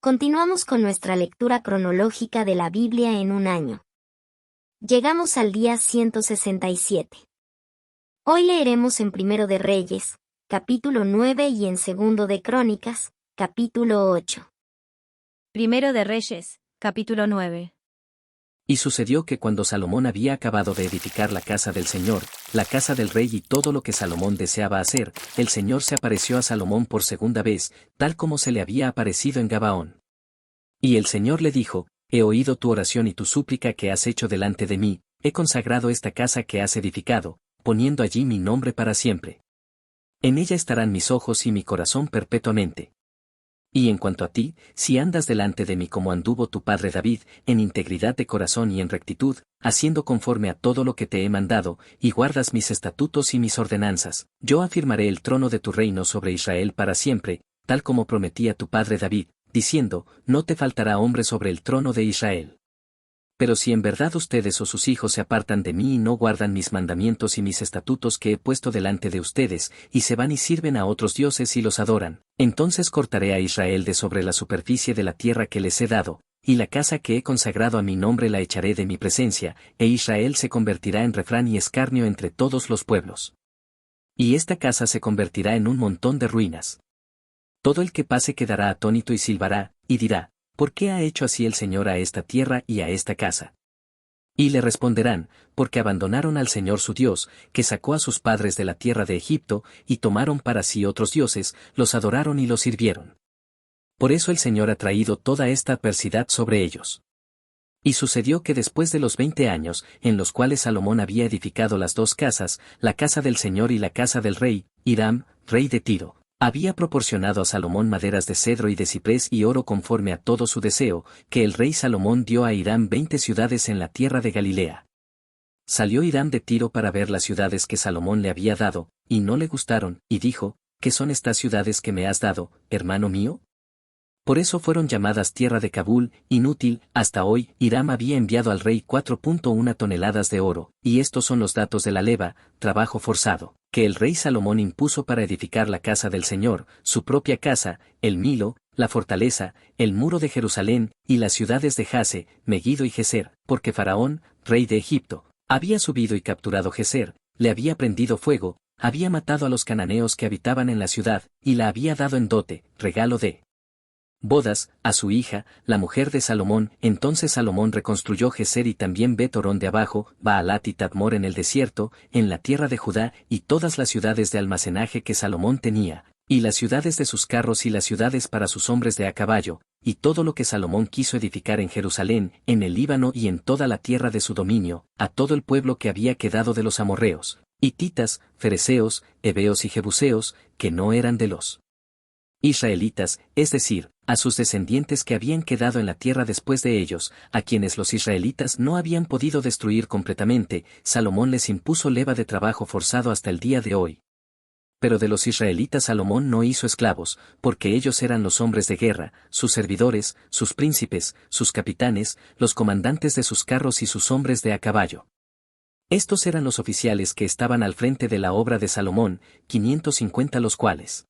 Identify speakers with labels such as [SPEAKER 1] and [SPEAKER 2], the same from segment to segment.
[SPEAKER 1] Continuamos con nuestra lectura cronológica de la Biblia en un año. Llegamos al día 167. Hoy leeremos en Primero de Reyes, capítulo 9 y en Segundo de Crónicas, capítulo 8.
[SPEAKER 2] Primero de Reyes, capítulo 9.
[SPEAKER 3] Y sucedió que cuando Salomón había acabado de edificar la casa del Señor, la casa del rey y todo lo que Salomón deseaba hacer, el Señor se apareció a Salomón por segunda vez, tal como se le había aparecido en Gabaón. Y el Señor le dijo: He oído tu oración y tu súplica que has hecho delante de mí, he consagrado esta casa que has edificado, poniendo allí mi nombre para siempre. En ella estarán mis ojos y mi corazón perpetuamente. Y en cuanto a ti, si andas delante de mí como anduvo tu padre David, en integridad de corazón y en rectitud, haciendo conforme a todo lo que te he mandado, y guardas mis estatutos y mis ordenanzas, yo afirmaré el trono de tu reino sobre Israel para siempre, tal como prometí a tu padre David, diciendo: No te faltará hombre sobre el trono de Israel. Pero si en verdad ustedes o sus hijos se apartan de mí y no guardan mis mandamientos y mis estatutos que he puesto delante de ustedes, y se van y sirven a otros dioses y los adoran, entonces cortaré a Israel de sobre la superficie de la tierra que les he dado, y la casa que he consagrado a mi nombre la echaré de mi presencia, e Israel se convertirá en refrán y escarnio entre todos los pueblos. Y esta casa se convertirá en un montón de ruinas. Todo el que pase quedará atónito y silbará, y dirá: ¿Por qué ha hecho así el Señor a esta tierra y a esta casa? Y le responderán: porque abandonaron al Señor su Dios, que sacó a sus padres de la tierra de Egipto, y tomaron para sí otros dioses, los adoraron y los sirvieron. Por eso el Señor ha traído toda esta adversidad sobre ellos. Y sucedió que después de los 20 años, en los cuales Salomón había edificado las dos casas, la casa del Señor y la casa del rey, Hiram, rey de Tiro, había proporcionado a Salomón maderas de cedro y de ciprés y oro conforme a todo su deseo, que el rey Salomón dio a Hiram 20 ciudades en la tierra de Galilea. Salió Hiram de Tiro para ver las ciudades que Salomón le había dado, y no le gustaron, y dijo: ¿Qué son estas ciudades que me has dado, hermano mío? Por eso fueron llamadas tierra de Kabul, inútil. Hasta hoy, Hiram había enviado al rey 4.1 toneladas de oro, y estos son los datos de la leva, trabajo forzado, que el rey Salomón impuso para edificar la casa del Señor, su propia casa, el Milo, la fortaleza, el muro de Jerusalén, y las ciudades de Jase, Megiddo y Geser, porque Faraón, rey de Egipto, había subido y capturado Geser, le había prendido fuego, había matado a los cananeos que habitaban en la ciudad, y la había dado en dote, regalo de bodas, a su hija, la mujer de Salomón. Entonces Salomón reconstruyó Geser y también Bet-Horón de abajo, Baalat y Tadmor en el desierto, en la tierra de Judá, y todas las ciudades de almacenaje que Salomón tenía, y las ciudades de sus carros y las ciudades para sus hombres de a caballo, y todo lo que Salomón quiso edificar en Jerusalén, en el Líbano y en toda la tierra de su dominio, a todo el pueblo que había quedado de los amorreos, hititas, fereceos, heveos y jebuseos, que no eran de los israelitas, es decir, a sus descendientes que habían quedado en la tierra después de ellos, a quienes los israelitas no habían podido destruir completamente. Salomón les impuso leva de trabajo forzado hasta el día de hoy. Pero de los israelitas Salomón no hizo esclavos, porque ellos eran los hombres de guerra, sus servidores, sus príncipes, sus capitanes, los comandantes de sus carros y sus hombres de a caballo. Estos eran los oficiales que estaban al frente de la obra de Salomón, 550 los cuales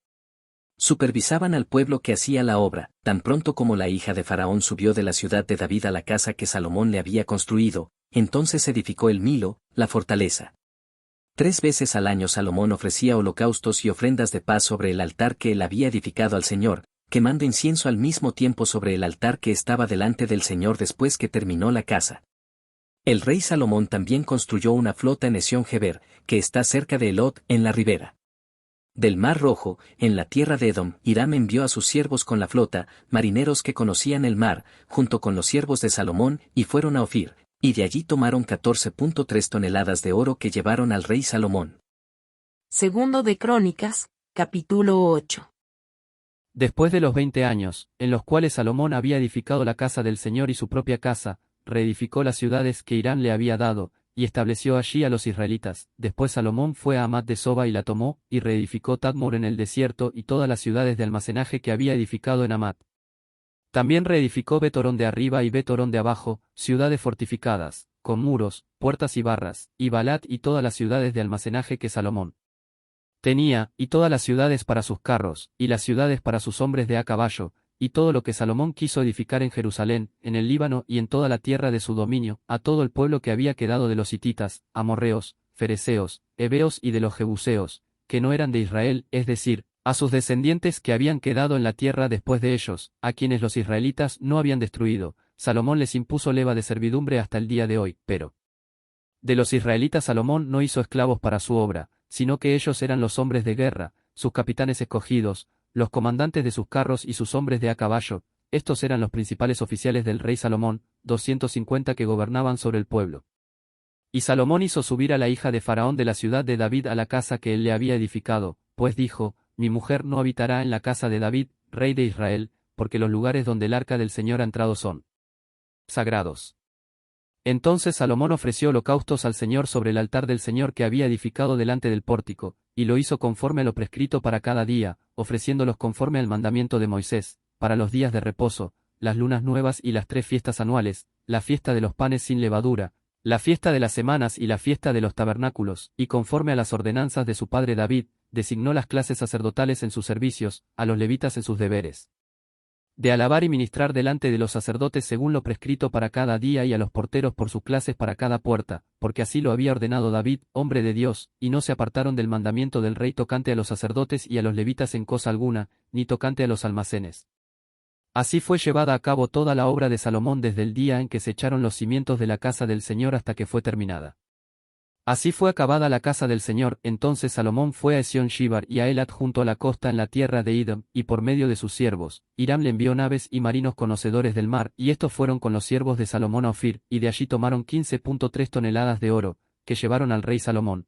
[SPEAKER 3] supervisaban al pueblo que hacía la obra. Tan pronto como la hija de Faraón subió de la ciudad de David a la casa que Salomón le había construido, entonces edificó el Milo, la fortaleza. 3 veces al año Salomón ofrecía holocaustos y ofrendas de paz sobre el altar que él había edificado al Señor, quemando incienso al mismo tiempo sobre el altar que estaba delante del Señor después que terminó la casa. El rey Salomón también construyó una flota en Esión-Geber, que está cerca de Elot, en la ribera del Mar Rojo, en la tierra de Edom. Hiram envió a sus siervos con la flota, marineros que conocían el mar, junto con los siervos de Salomón, y fueron a Ofir, y de allí tomaron 14.3 toneladas de oro que llevaron al rey Salomón.
[SPEAKER 1] Segundo de Crónicas, capítulo 8.
[SPEAKER 4] Después de los 20 años, en los cuales Salomón había edificado la casa del Señor y su propia casa, reedificó las ciudades que Hiram le había dado, y estableció allí a los israelitas. Después Salomón fue a Hamat de Soba y la tomó, y reedificó Tadmor en el desierto y todas las ciudades de almacenaje que había edificado en Hamat. También reedificó Bet-Horón de arriba y Bet-Horón de abajo, ciudades fortificadas, con muros, puertas y barras, y Baalat y todas las ciudades de almacenaje que Salomón tenía, y todas las ciudades para sus carros, y las ciudades para sus hombres de a caballo, y todo lo que Salomón quiso edificar en Jerusalén, en el Líbano y en toda la tierra de su dominio, a todo el pueblo que había quedado de los hititas, amorreos, fereceos, heveos y de los jebuseos, que no eran de Israel, es decir, a sus descendientes que habían quedado en la tierra después de ellos, a quienes los israelitas no habían destruido, Salomón les impuso leva de servidumbre hasta el día de hoy, pero de los israelitas Salomón no hizo esclavos para su obra, sino que ellos eran los hombres de guerra, sus capitanes escogidos, los comandantes de sus carros y sus hombres de a caballo, estos eran los principales oficiales del rey Salomón, 250 que gobernaban sobre el pueblo. Y Salomón hizo subir a la hija de Faraón de la ciudad de David a la casa que él le había edificado, pues dijo, mi mujer no habitará en la casa de David, rey de Israel, porque los lugares donde el arca del Señor ha entrado son sagrados. Entonces Salomón ofreció holocaustos al Señor sobre el altar del Señor que había edificado delante del pórtico, y lo hizo conforme a lo prescrito para cada día, ofreciéndolos conforme al mandamiento de Moisés, para los días de reposo, las lunas nuevas y las 3 fiestas anuales, la fiesta de los panes sin levadura, la fiesta de las semanas y la fiesta de los tabernáculos, y conforme a las ordenanzas de su padre David, designó las clases sacerdotales en sus servicios, a los levitas en sus deberes de alabar y ministrar delante de los sacerdotes según lo prescrito para cada día y a los porteros por sus clases para cada puerta, porque así lo había ordenado David, hombre de Dios, y no se apartaron del mandamiento del rey tocante a los sacerdotes y a los levitas en cosa alguna, ni tocante a los almacenes. Así fue llevada a cabo toda la obra de Salomón desde el día en que se echaron los cimientos de la casa del Señor hasta que fue terminada. Así fue acabada la casa del Señor, entonces Salomón fue a Esión-Shibar y a Elat junto a la costa en la tierra de Edom, y por medio de sus siervos, Hiram le envió naves y marinos conocedores del mar, y estos fueron con los siervos de Salomón a Ofir, y de allí tomaron 15.3 toneladas de oro, que llevaron al rey Salomón,